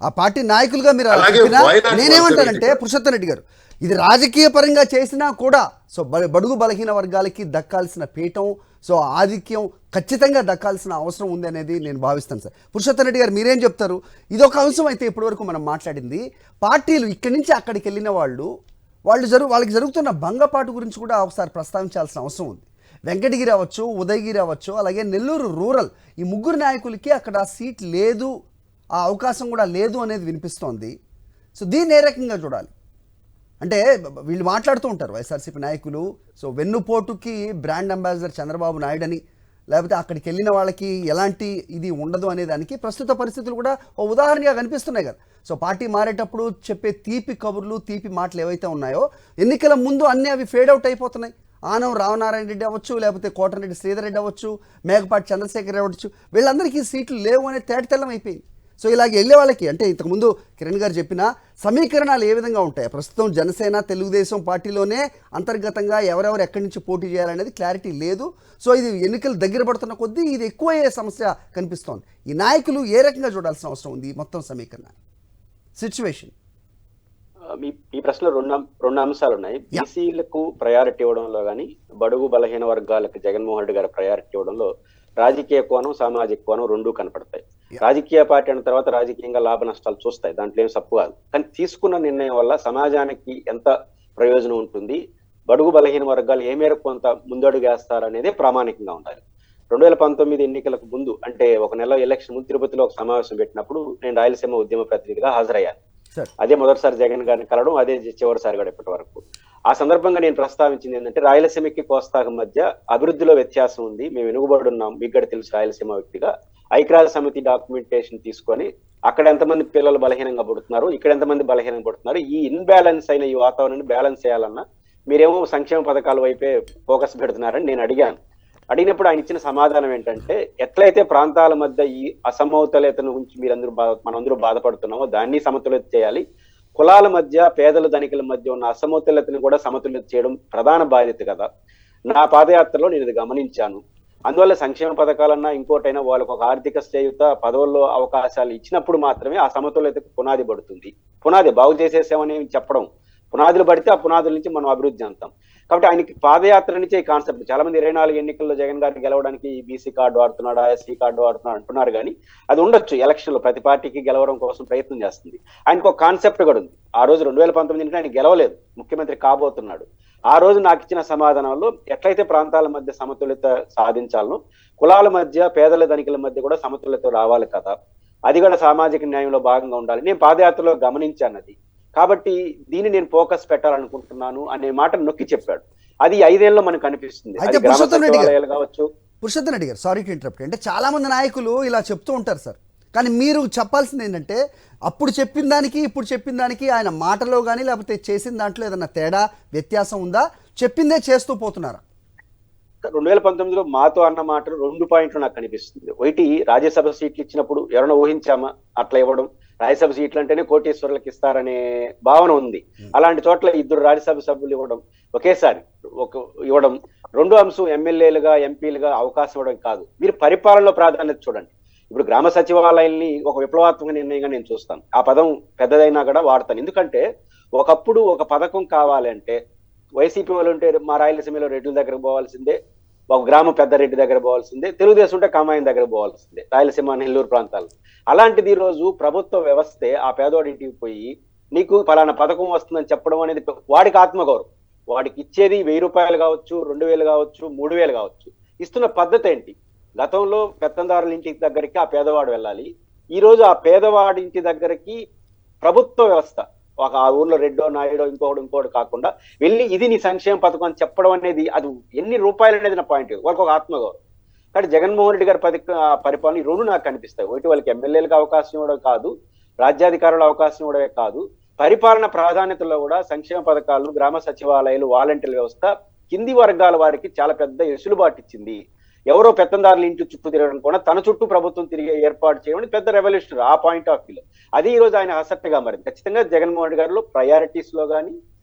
ఆ పార్టీ నాయకులుగా మీరు అలా అలాగే చెప్పినా why not నేనేమంటానంటే 170? పురుషోత్తం రెడ్డి గారు, ఇది రాజకీయ పరంగా చేసినా కూడా సో బడుగు బలహీన వర్గాలకి దక్కాల్సిన పీఠం, సో ఆధిక్యం ఖచ్చితంగా దక్కాల్సిన అవసరం ఉంది అనేది నేను భావిస్తాను సార్. పురుషోత్తం రెడ్డి గారు మీరేం చెప్తారు? ఇదొక అంశం అయితే ఇప్పటివరకు మనం మాట్లాడింది. పార్టీలు ఇక్కడి నుంచి అక్కడికి వెళ్ళిన వాళ్ళకి జరుగుతున్న భంగపాటు గురించి కూడా ఒకసారి ప్రస్తావించాల్సిన అవసరం ఉంది. వెంకటగిరి అవ్వచ్చు, ఉదయగిరి అవ్వచ్చు, అలాగే నెల్లూరు రూరల్, ఈ ముగ్గురు నాయకులకి అక్కడ సీట్ లేదు, ఆ అవకాశం కూడా లేదు అనేది వినిపిస్తోంది. సో దీన్ని ఏ రకంగా చూడాలి? అంటే వీళ్ళు మాట్లాడుతూ ఉంటారు వైఎస్ఆర్సీపీ నాయకులు, సో వెన్నుపోటుకి బ్రాండ్ అంబాసిడర్ చంద్రబాబు నాయుడు అని, లేకపోతే అక్కడికి వెళ్ళిన వాళ్ళకి ఎలాంటి ఇది ఉండదు అనే దానికి ప్రస్తుత పరిస్థితులు కూడా ఓ ఉదాహరణగా కనిపిస్తున్నాయి కదా. సో పార్టీ మారేటప్పుడు చెప్పే తీపి కబుర్లు, తీపి మాటలు ఏవైతే ఉన్నాయో ఎన్నికల ముందు అన్నీ అవి ఫేడ్ అవుట్ అయిపోతున్నాయి. ఆనం రామనారాయణ రెడ్డి అవ్వచ్చు, లేకపోతే కోటరెడ్డి శ్రీధర్ రెడ్డి అవ్వచ్చు, మేకపాటి చంద్రశేఖర్ అవ్వచ్చు, వీళ్ళందరికీ సీట్లు లేవు అనే తేటతెల్లం అయిపోయింది. సో ఇలాగ వెళ్ళే వాళ్ళకి అంటే ఇంతకుముందు కిరణ్ గారు చెప్పిన సమీకరణాలు ఏ విధంగా ఉంటాయి? ప్రస్తుతం జనసేన తెలుగుదేశం పార్టీలోనే అంతర్గతంగా ఎవరెవరు ఎక్కడి నుంచి పోటీ చేయాలనేది క్లారిటీ లేదు. సో ఇది ఎన్నికలు దగ్గర పడుతున్న కొద్దీ ఇది ఎక్కువయ్యే సమస్య కనిపిస్తోంది. ఈ నాయకులు ఏ రకంగా చూడాల్సిన అవసరం ఉంది మొత్తం సమీకరణ సిచ్యువేషన్? ఈ ప్రశ్నలో రెండు అంశాలు ఉన్నాయి. బీసీలకు ప్రయారిటీ ఇవ్వడంలో కానీ, బడుగు బలహీన వర్గాలకు జగన్మోహన్ రెడ్డి గారు ప్రయారిటీ ఇవ్వడంలో రాజకీయ కోణం, సామాజిక కోణం రెండూ కనపడతాయి. రాజకీయ పార్టీ అయిన తర్వాత రాజకీయంగా లాభ నష్టాలు చూస్తాయి, దాంట్లో ఏం తప్పు కాదు. కానీ తీసుకున్న నిర్ణయం వల్ల సమాజానికి ఎంత ప్రయోజనం ఉంటుంది, బడుగు బలహీన వర్గాలు ఏ మేరకు కొంత ముందడుగు వేస్తారనేదే ప్రామాణికంగా ఉండాలి. 2019 ఎన్నికలకు ముందు, అంటే ఒక నెల ఎలక్షన్ ముందు తిరుపతిలో ఒక సమావేశం పెట్టినప్పుడు నేను రాయలసీమ ఉద్యమ ప్రతినిధిగా హాజరయ్యాను. అదే మొదటిసారి జగన్ గారిని కలవడం, అదే చివరిసారి కూడా ఇప్పటి వరకు. ఆ సందర్భంగా నేను ప్రస్తావించింది ఏంటంటే, రాయలసీమకి కోస్తాకు మధ్య అభివృద్ధిలో వ్యత్యాసం ఉంది, మేము వెనుకబడి ఉన్నాం. మీకు కూడా తెలుసు, రాయలసీమ వ్యక్తిగా ఐక్యరాజ్య సమితి డాక్యుమెంటేషన్ తీసుకొని అక్కడ ఎంతమంది పిల్లలు బలహీనంగా పడుతున్నారు, ఇక్కడ ఎంతమంది బలహీనంగా పడుతున్నారు, ఈ ఇన్బ్యాలెన్స్ అయిన ఈ వాతావరణాన్ని బ్యాలెన్స్ చేయాలన్నా మీరేమో సంక్షేమ పథకాల వైపే ఫోకస్ పెడుతున్నారని నేను అడిగాను. అడిగినప్పుడు ఆయన ఇచ్చిన సమాధానం ఏంటంటే, ఎట్లయితే ప్రాంతాల మధ్య ఈ అసమతుల్యతను గురించి మనందరూ బాధపడుతున్నామో దాన్ని సమతుల్యత చేయాలి, కులాల మధ్య, పేదల ధనికుల మధ్య ఉన్న అసమతుల్యతను కూడా సమతుల్యత చేయడం ప్రధాన బాధ్యత కదా. నా పాదయాత్రలో నేను ఇది గమనించాను. అందువల్ల సంక్షేమ పథకాలన్నా ఇంకోటైనా వాళ్ళకు ఒక ఆర్థిక స్థేయుత, పదవుల్లో అవకాశాలు ఇచ్చినప్పుడు మాత్రమే ఆ సమతుల్యతకు పునాది పడుతుంది. పునాది బాగు చేసేసామని చెప్పడం, పునాదులు పడితే ఆ పునాదుల నుంచి మనం అభివృద్ధి చెందుతాం. కాబట్టి ఆయనకి పాదయాత్ర నుంచే ఈ కాన్సెప్ట్. చాలా మంది 24 ఎన్నికల్లో జగన్ గారిని గెలవడానికి బీసీ కార్డు వాడుతున్నాడా, ఎస్సీ కార్డు వాడుతున్నాడు అంటున్నారు, కానీ అది ఉండొచ్చు. ఎలక్షన్ లో ప్రతి పార్టీకి గెలవడం కోసం ప్రయత్నం చేస్తుంది. ఆయనకు ఒక కాన్సెప్ట్ కూడా ఉంది. ఆ రోజు 2019 ఆయన గెలవలేదు, ముఖ్యమంత్రి కాబోతున్నాడు. ఆ రోజు నాకు ఇచ్చిన సమాధానంలో ఎట్లయితే ప్రాంతాల మధ్య సమతుల్యత సాధించాలనో, కులాల మధ్య, పేదల ధనికుల మధ్య కూడా సమతుల్యత రావాలి కదా, అది కూడా సామాజిక న్యాయంలో భాగంగా ఉండాలి. నేను పాదయాత్రలో గమనించాను అది. కాబట్టి దీన్ని నేను ఫోకస్ పెట్టాలనుకుంటున్నాను అనే మాట నొక్కి చెప్పాడు. అది 5 ఏళ్ళలో మనకు కనిపిస్తుంది. అయితే పురుషోత్తం రెడ్డి కావచ్చు. Sorry to interrupt. అంటే చాలా మంది నాయకులు ఇలా చెప్తూ ఉంటారు సార్, కానీ మీరు చెప్పాల్సింది ఏంటంటే, అప్పుడు చెప్పిన దానికి ఇప్పుడు చెప్పిన దానికి ఆయన మాటలో కానీ లేకపోతే చేసిన దాంట్లో ఏదన్నా తేడా, వ్యత్యాసం ఉందా? చెప్పిందే చేస్తూ పోతున్నారా? 2019లో మాతో అన్న మాటలు 2 పాయింట్లు నాకు కనిపిస్తుంది. ఒకటి, రాజ్యసభ సీట్లు ఇచ్చినప్పుడు ఎవరైనా ఊహించామా అట్లా ఇవ్వడం? రాజ్యసభ సీట్లు అంటేనే కోటీశ్వరులకు ఇస్తారనే భావన ఉంది. అలాంటి చోట్ల 2 రాజ్యసభ సభ్యులు ఇవ్వడం, ఒకేసారి ఇవ్వడం. రెండో అంశం, ఎమ్మెల్యేలుగా, ఎంపీలుగా అవకాశం ఇవ్వడం కాదు, మీరు పరిపాలనలో ప్రాధాన్యత చూడండి. ఇప్పుడు గ్రామ సచివాలయాల్ని ఒక విప్లవాత్మక నిర్ణయంగా నేను చూస్తాను. ఆ పదం పెద్దదైనా కూడా వాడతాను. ఎందుకంటే ఒకప్పుడు ఒక పథకం కావాలంటే వైసీపీ వాళ్ళు ఉంటే మా రాయలసీమలో రెడ్డిల దగ్గర పోవాల్సిందే, ఒక గ్రామ పెద్ద రెడ్డి దగ్గర పోవాల్సిందే, తెలుగుదేశం ఉంటే కమాయిన్ దగ్గర పోవాల్సిందే, రాయలసీమ, నెల్లూరు ప్రాంతాలు. అలాంటిది ఈరోజు ప్రభుత్వ వ్యవస్థే ఆ పేదవాడింటికి పోయి నీకు ఫలానా పథకం వస్తుందని చెప్పడం అనేది వాడికి ఆత్మగౌరవం. వాడికి ఇచ్చేది 1000 రూపాయలు కావచ్చు, 2000 కావచ్చు, 3000 కావచ్చు. ఇస్తున్న పద్ధతి ఏంటి? గతంలో పెత్తందారుల ఇంటి దగ్గరికి ఆ పేదవాడు వెళ్ళాలి. ఈ రోజు ఆ పేదవాడి ఇంటి దగ్గరికి ప్రభుత్వ వ్యవస్థ, ఒక ఆ ఊర్లో రెడ్డో, నాయుడో, ఇంకోటి కాకుండా వెళ్ళి ఇది నీ సంక్షేమ పథకం అని చెప్పడం అనేది, అది ఎన్ని రూపాయలు అనేది నా పాయింట్. వాళ్ళకి ఒక ఆత్మగౌరవం. కానీ జగన్మోహన్ రెడ్డి గారి పరిపాలన ఈ 2 నాకు కనిపిస్తాయి. ఒకటి, వాళ్ళకి ఎమ్మెల్యేలకు అవకాశం ఇవ్వడం కాదు, రాజ్యాధికారుల అవకాశం ఇవ్వడమే కాదు, పరిపాలన ప్రాధాన్యతలో కూడా సంక్షేమ పథకాలు, గ్రామ సచివాలయాలు, వాలంటీర్ వ్యవస్థ కింది వర్గాల వారికి చాలా పెద్ద వెసులుబాటు ఇచ్చింది. ఎవరో పెత్తందారుల ఇంటి చుట్టూ తిరగడం కూడా తన చుట్టూ ప్రభుత్వం తిరిగే ఏర్పాటు చేయడం పెద్ద రెవల్యూషన్. ఆ పాయింట్ ఆఫ్ వ్యూలో అది ఈ రోజు ఆయన ఆసక్తిగా మారింది. ఖచ్చితంగా జగన్మోహన్ రెడ్డి గారిలో ప్రయారిటీస్ లో కానీ,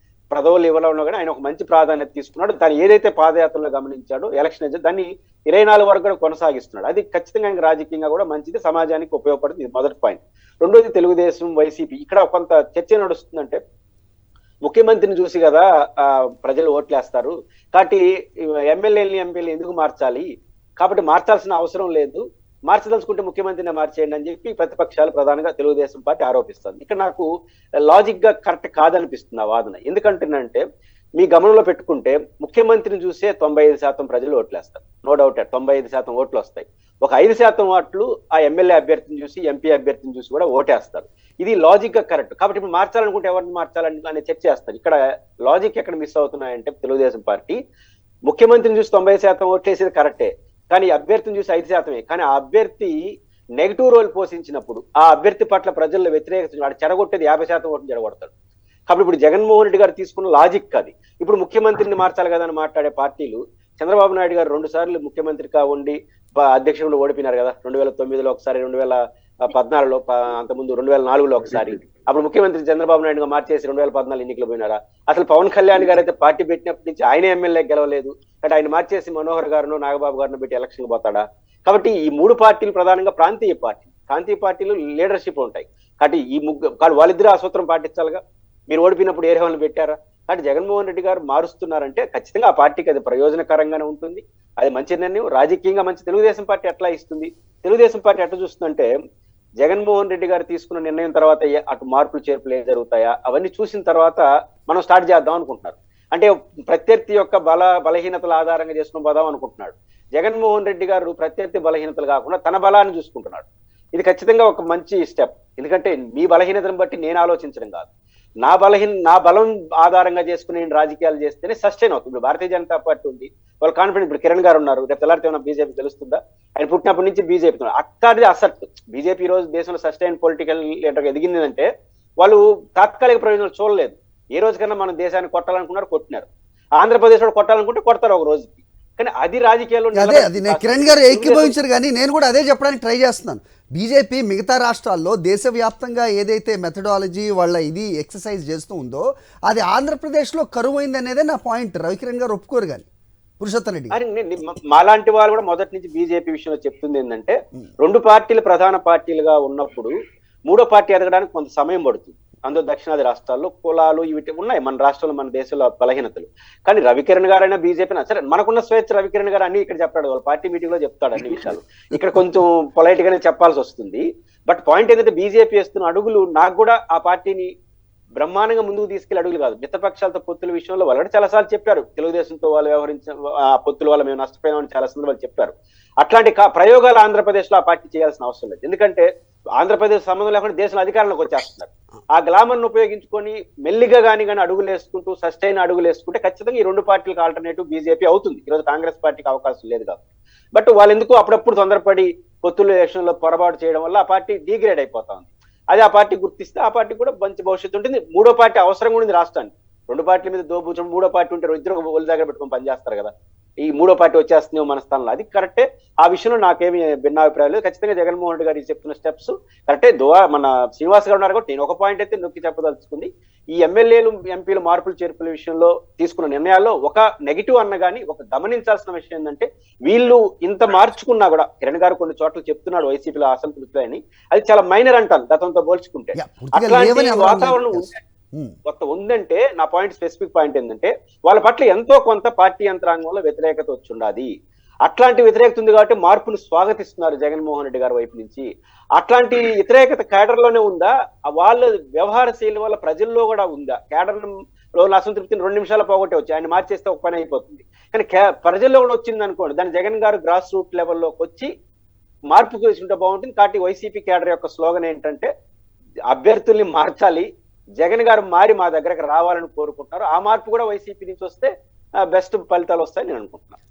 పదవులు ఇవ్వడంలో కానీ ఆయన ఒక మంచి ప్రాధాన్యత తీసుకున్నాడు. దాన్ని ఏదైతే పాదయాత్రలో గమనించాడో ఎలక్షన్ దాన్ని 24 వరకు కూడా కొనసాగిస్తున్నాడు. అది ఖచ్చితంగా ఆయనకి రాజకీయంగా కూడా మంచిది, సమాజానికి ఉపయోగపడుతుంది. ఇది మొదటి పాయింట్. రెండోది తెలుగుదేశం వైసీపీ ఇక్కడ కొంత చర్చ నడుస్తుందంటే ముఖ్యమంత్రిని చూసి కదా ప్రజలు ఓట్లేస్తారు, కాబట్టి ఎమ్మెల్యేలని ఎంపీలు ఎందుకు మార్చాలి, కాబట్టి మార్చాల్సిన అవసరం లేదు, మార్చదలుచుకుంటే ముఖ్యమంత్రిని మార్చేయండి అని చెప్పి ప్రతిపక్షాలు ప్రధానంగా తెలుగుదేశం పార్టీ ఆరోపిస్తుంది. ఇక్కడ నాకు లాజిక్ గా కరెక్ట్ కాదనిపిస్తుంది ఆ వాదన. ఎందుకంటేనంటే మీ గమనంలో పెట్టుకుంటే ముఖ్యమంత్రిని చూసే 95% ప్రజలు ఓట్లేస్తారు. నో డౌట్ 95% ఓట్లు వస్తాయి. ఒక 5% ఓట్లు ఆ ఎమ్మెల్యే అభ్యర్థిని చూసి, ఎంపీ అభ్యర్థిని చూసి కూడా ఓటేస్తారు. ఇది లాజిక్ గా కరెక్ట్. కాబట్టి ఇప్పుడు మార్చాలనుకుంటే ఎవరిని మార్చాలని అనే చర్చ చేస్తారు. ఇక్కడ లాజిక్ ఎక్కడ మిస్ అవుతున్నాయంటే తెలుగుదేశం పార్టీ ముఖ్యమంత్రిని చూసి 90% ఓట్లేసేది కరెక్టే, కానీ అభ్యర్థిని చూసి 5%. కానీ ఆ అభ్యర్థి నెగిటివ్ రోల్ పోషించినప్పుడు ఆ అభ్యర్థి పట్ల ప్రజల్లో వ్యతిరేకత వాడు చెడగొట్టేది 50% ఓట్లు చెడగొడతాడు. కాబట్టి ఇప్పుడు జగన్మోహన్ రెడ్డి గారు తీసుకున్న లాజిక్ అది. ఇప్పుడు ముఖ్యమంత్రిని మార్చాలి కదా అని మాట్లాడే పార్టీలు, చంద్రబాబు నాయుడు గారు 2 సార్లు ముఖ్యమంత్రిగా ఉండి అధ్యక్షుడు ఓడిపోయినారు కదా. 2009లో ఒకసారి, 2014లో, అంతకుముందు 2004లో ఒకసారి. అప్పుడు ముఖ్యమంత్రి చంద్రబాబు నాయుడుగా మార్చేసి 2014 ఎన్నికలు పోయినారా? అసలు పవన్ కళ్యాణ్ గారు అయితే పార్టీ పెట్టినప్పటి నుంచి ఆయన ఎమ్మెల్యే గెలవలేదు. అంటే ఆయన మార్చేసి మనోహర్ గారును, నాగబాబు గారిని పెట్టి ఎలక్షన్ పోతాడా? కాబట్టి ఈ 3 పార్టీలు ప్రధానంగా ప్రాంతీయ పార్టీలు లీడర్షిప్ ఉంటాయి. కాబట్టి వాళ్ళిద్దరూ ఆ సూత్రం పాటించాలిగా. మీరు ఓడిపోయినప్పుడు ఏ రేవాళ్ళని పెట్టారా? కాబట్టి జగన్మోహన్ రెడ్డి గారు మారుస్తున్నారంటే ఖచ్చితంగా ఆ పార్టీకి అది ప్రయోజనకరంగానే ఉంటుంది, అది మంచి నిర్ణయం, రాజకీయంగా మంచి. తెలుగుదేశం పార్టీ ఎట్లా ఇస్తుంది, తెలుగుదేశం పార్టీ ఎట్లా చూస్తుందంటే జగన్మోహన్ రెడ్డి గారు తీసుకున్న నిర్ణయం తర్వాత అటు మార్పులు చేర్పులు ఏం జరుగుతాయా అవన్నీ చూసిన తర్వాత మనం స్టార్ట్ చేద్దాం అనుకుంటున్నారు. అంటే ప్రత్యర్థి యొక్క బలహీనతల ఆధారంగా చేసుకుని పోదాం అనుకుంటున్నాడు. జగన్మోహన్ రెడ్డి గారు ప్రత్యర్థి బలహీనతలు కాకుండా తన బలాన్ని చూసుకుంటున్నాడు. ఇది ఖచ్చితంగా ఒక మంచి స్టెప్. ఎందుకంటే మీ బలహీనతను బట్టి నేను ఆలోచించడం కాదు, నా బలం ఆధారంగా చేసుకుని నేను రాజకీయాలు చేస్తేనే సస్టైన్ అవుతుంది. ఇప్పుడు భారతీయ జనతా పార్టీ ఉంది, వాళ్ళు కాన్ఫిడెంట్. ఇప్పుడు కిరణ్ గారు ఉన్నారు, రేపు తెల్లారితే ఏమైనా బీజేపీ తెలుస్తుందా? ఆయన పుట్టినప్పటి నుంచి బీజేపీ అక్కడిది అసెట్. బీజేపీ ఈ రోజు దేశంలో సస్టైన్ పొలిటికల్ లీడర్గా ఎదిగిందంటే వాళ్ళు తాత్కాలిక ప్రయోజనాలు చూడలేదు. ఏ రోజుకన్నా మనం దేశాన్ని కొట్టాలనుకున్నారు, కొట్టినారు. ఆంధ్రప్రదేశ్ లో కొట్టాలనుకుంటే కొడతారు ఒక రోజుకి. కానీ అది రాజకీయాల్లో అది నేను కిరణ్ గారు ఏకీభవించారు, కానీ నేను కూడా అదే చెప్పడానికి ట్రై చేస్తున్నాను. బీజేపీ మిగతా రాష్ట్రాల్లో దేశవ్యాప్తంగా ఏదైతే మెథడాలజీ వాళ్ళ ఇది ఎక్సర్సైజ్ చేస్తూ ఉందో అది ఆంధ్రప్రదేశ్లో కరువైంది అనేదే నా పాయింట్. రవికిరణ్ గారు ఒప్పుకోరు, కానీ పురుషోత్తం రెడ్డి మాలాంటి వాళ్ళు కూడా మొదటి నుంచి బీజేపీ విషయంలో చెప్తుంది ఏంటంటే 2 పార్టీలు ప్రధాన పార్టీలుగా ఉన్నప్పుడు 3వ పార్టీ ఎదగడానికి కొంత సమయం పడుతుంది. అందులో దక్షిణాది రాష్ట్రాల్లో కులాలు ఇవి ఉన్నాయి, మన రాష్ట్రంలో మన దేశంలో బలహీనతలు. కానీ రవికిరణ్ గారైనా బీజేపీ సరే, మనకున్న స్వేచ్ఛ. రవికిరణ్ గారు అన్ని ఇక్కడ చెప్తాడు, వాళ్ళ పార్టీ మీటింగ్ లో చెప్తాడు అన్ని విషయాలు. ఇక్కడ కొంచెం పొలైట్ గానే చెప్పాల్సి వస్తుంది. బట్ పాయింట్ ఏంటంటే బీజేపీ వేస్తున్న అడుగులు నాకు కూడా ఆ పార్టీని బ్రహ్మాండంగా ముందుకు తీసుకెళ్లి అడుగులు కాదు. మిత్రపక్షాలతో పొత్తుల విషయంలో వాళ్ళు చాలాసార్లు చెప్పారు, తెలుగుదేశంతో వాళ్ళు వ్యవహరించిన ఆ పొత్తుల వల్ల మేము నష్టపోయినామని చాలా సందర్భాలు చెప్పారు. అట్లాంటి ప్రయోగాలు ఆంధ్రప్రదేశ్ లో ఆ పార్టీ చేయాల్సిన అవసరం లేదు. ఎందుకంటే ఆంధ్రప్రదేశ్ సంబంధం లేకుండా దేశంలో అధికారంలోకి వచ్చేస్తున్నారు. ఆ గ్లామర్ను ఉపయోగించుకొని మెల్లిగా కానీ అడుగులు వేసుకుంటూ సస్టైన్ అడుగులు వేసుకుంటే ఖచ్చితంగా ఈ 2 పార్టీలకు ఆల్టర్నేటివ్ బీజేపీ అవుతుంది. ఈరోజు కాంగ్రెస్ పార్టీకి అవకాశం లేదు కాబట్టి. బట్ వాళ్ళు ఎందుకు అప్పుడప్పుడు తొందరపడి పొత్తుల ఎలక్షన్లో పొరపాటు చేయడం వల్ల ఆ పార్టీ డీగ్రేడ్ అయిపోతా ఉంది. అది ఆ పార్టీ గుర్తిస్తే ఆ పార్టీ కూడా మంచి భవిష్యత్తు ఉంటుంది. 3వ పార్టీ అవసరం కూడా ఉంది రాష్ట్రానికి. 2 పార్టీల మీద దోబూచడం, 3వ పార్టీ ఉంటే ఇద్దరు ఒళ్ళు దగ్గర పెట్టుకొని పనిచేస్తారు కదా. ఈ 3వ పార్టీ వచ్చేస్తుంది మన స్థానంలో, అది కరెక్టే. ఆ విషయంలో నాకేమి భిన్నాభిప్రాయం లేదు. ఖచ్చితంగా జగన్మోహన్ రెడ్డి గారు చెప్తున్న స్టెప్స్ కరెక్టే. మన శ్రీనివాస్ గారు ఉన్నారు కాబట్టి నేను ఒక పాయింట్ అయితే నొక్కి చెప్పదలుచుకుంది, ఈ ఎమ్మెల్యేలు ఎంపీలు మార్పులు చేర్పుల విషయంలో తీసుకున్న నిర్ణయాల్లో ఒక నెగిటివ్ అన్న కానీ ఒక గమనించాల్సిన విషయం ఏంటంటే వీళ్ళు ఇంత మార్చుకున్నా కూడా, కిరణ్ గారు కొన్ని చోట్ల చెప్తున్నాడు వైసీపీలో అసంతృప్తి అని, అది చాలా మైనర్ అంటాను గతంతో పోల్చుకుంటే. అట్లాంటి వాతావరణం కొత్త ఉందంటే నా పాయింట్, స్పెసిఫిక్ పాయింట్ ఏంటంటే వాళ్ళ పట్ల ఎంతో కొంత పార్టీ యంత్రాంగంలో వ్యతిరేకత వచ్చి ఉండాలి. అట్లాంటి వ్యతిరేకత ఉంది కాబట్టి మార్పును స్వాగతిస్తున్నారు జగన్మోహన్ రెడ్డి గారి వైపు నుంచి. అట్లాంటి వ్యతిరేకత కేడర్లోనే ఉందా, వాళ్ళ వ్యవహార శైలి వల్ల ప్రజల్లో కూడా ఉందా? కేడర్లో అసంతృప్తిని 2 నిమిషాలు పోగొట్టవచ్చు, ఆయన మార్చేస్తే ఒక పని అయిపోతుంది. కానీ ప్రజల్లో కూడా వచ్చింది అనుకోండి, దాన్ని జగన్ గారు గ్రాస్ రూట్ లెవెల్లోకి వచ్చి మార్పు చేసుకుంటే బాగుంటుంది. కాబట్టి వైసీపీ కేడర్ యొక్క స్లోగన్ ఏంటంటే అభ్యర్థుల్ని మార్చాలి, జగన్ గారు మారి మా దగ్గరకు రావాలని కోరుకుంటున్నారు. ఆ మార్పు కూడా వైసీపీ నుంచి వస్తే బెస్ట్ ఫలితాలు వస్తాయని నేను అనుకుంటున్నాను.